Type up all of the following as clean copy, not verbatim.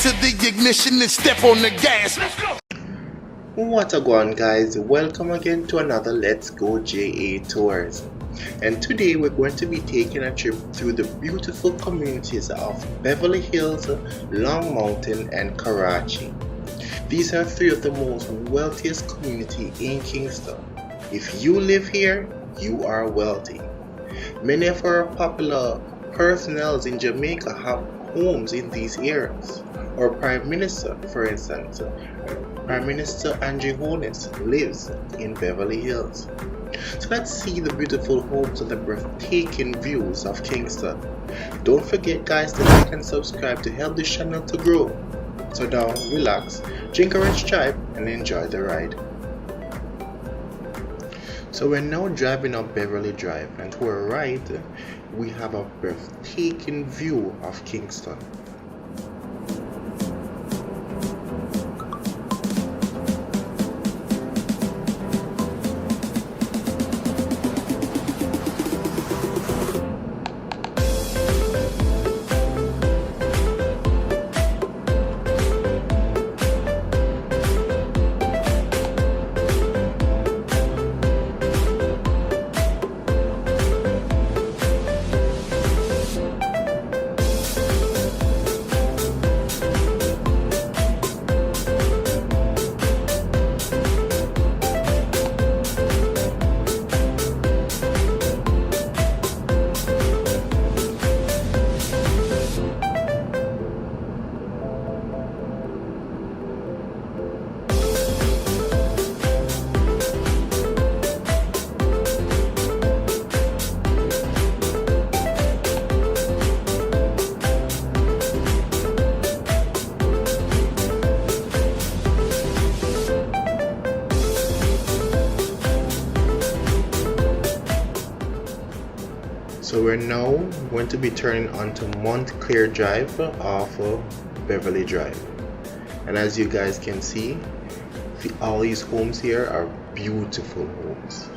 to the ignition and step on the gas. Let's go. What a go on, guys, welcome again to another Let's Go JA Tours. And today we're going to be taking a trip through the beautiful communities of Beverly Hills, Long Mountain and Karachi. These are three of the most wealthiest communities in Kingston. If you live here, you are wealthy. Many of our popular personnels in Jamaica have homes in these areas. Our Prime Minister, for instance, Prime Minister Holness lives in Beverly Hills. So let's see the beautiful homes and the breathtaking views of Kingston. Don't forget, guys, to like and subscribe to help this channel to grow. So now, relax, drink a rich chai and enjoy the ride. So we're now driving up Beverly Drive, and to our right, we have a breathtaking view of Kingston. So we're now going to be turning onto Montclair Drive off of Beverly Drive. And as you guys can see, all these homes here are beautiful homes.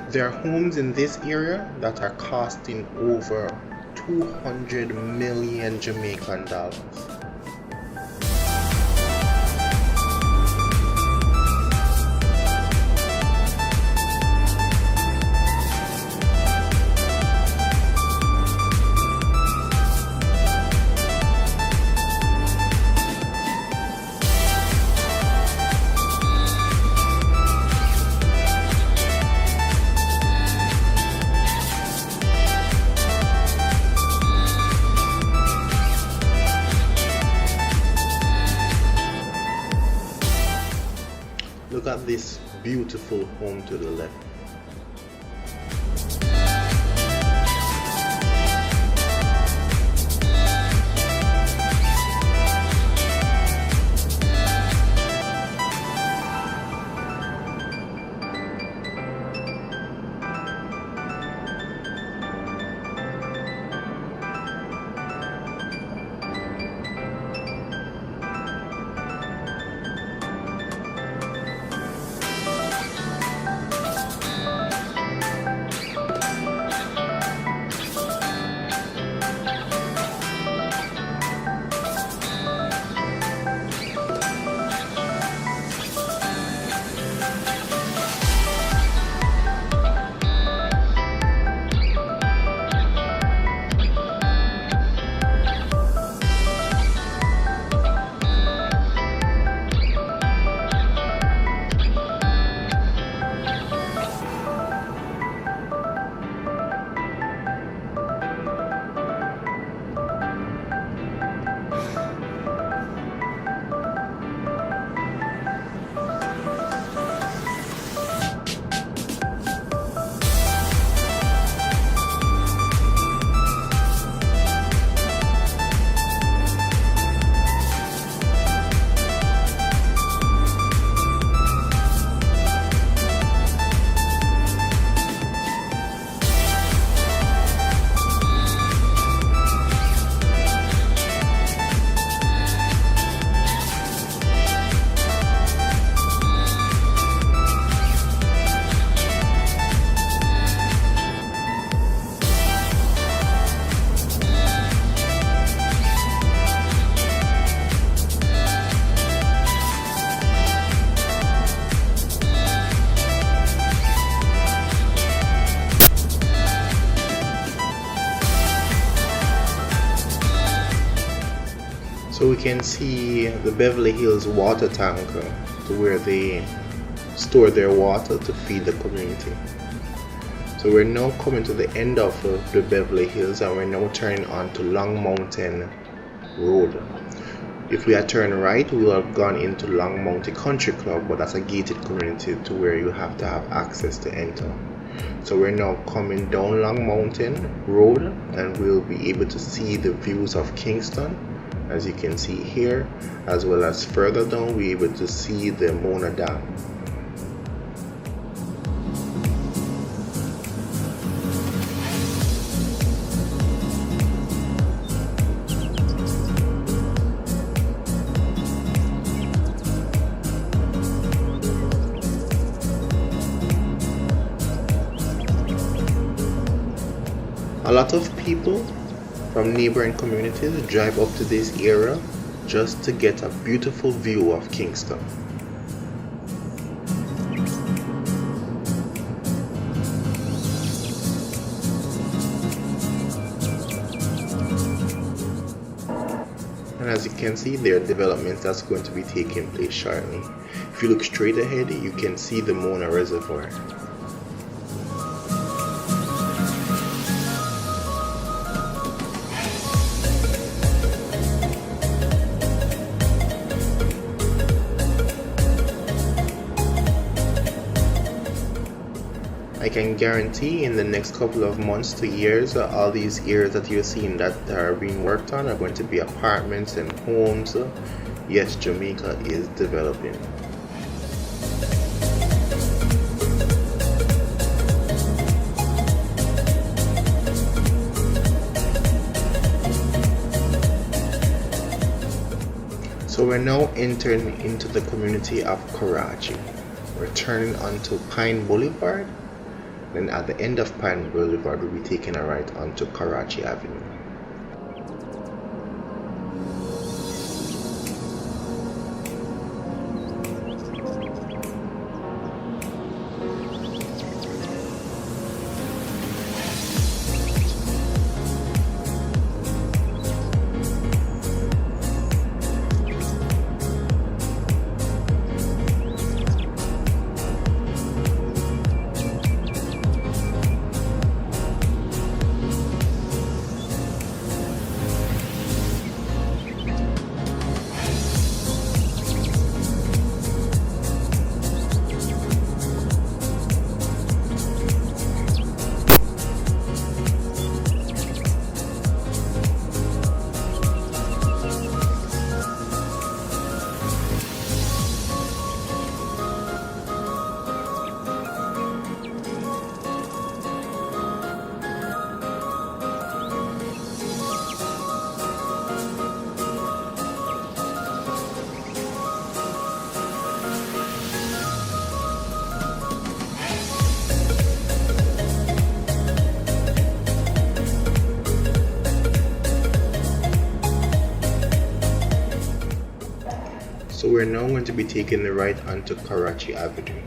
There are homes in this area that are costing over 200 million Jamaican dollars. Look at this beautiful home to the left. can see the Beverly Hills water tank to where they store their water to feed the community. So we're now coming to the end of the Beverly Hills, and we're now turning on to Long Mountain Road. If we had turned right, we would have gone into Long Mountain Country Club, but that's a gated community to where you have to have access to enter. So we're now coming down Long Mountain Road, and we'll be able to see the views of Kingston, as you can see here, as well as further down we're able to see the Mona Dam. A lot of people from neighboring communities drive up to this area just to get a beautiful view of Kingston. And as you can see, there are developments that's going to be taking place shortly. If you look straight ahead, you can see the Mona Reservoir. I can guarantee in the next couple of months to years, all these areas that you're seeing that are being worked on are going to be apartments and homes. Yes, Jamaica is developing. So we're now entering into the community of Karachi. We're turning onto Pine Boulevard. Then at the end of Pine Boulevard, we'll be taking a right onto Karachi Avenue. So we're now going to be taking the right onto Karachi Avenue.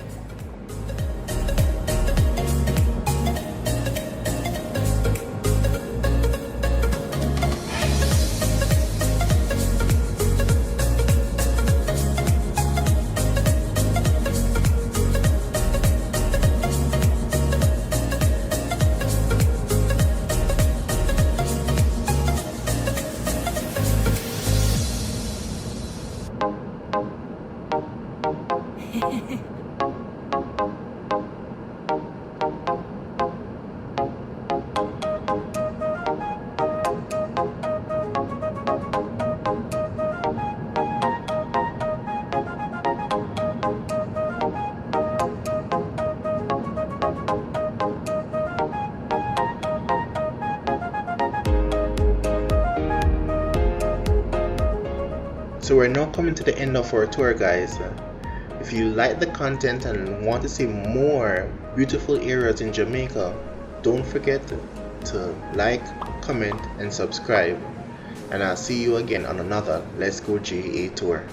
So we're now coming to the end of our tour, guys. If you like the content and want to see more beautiful areas in Jamaica, don't forget to like, comment and subscribe, and I'll see you again on another Let's Go JA tour.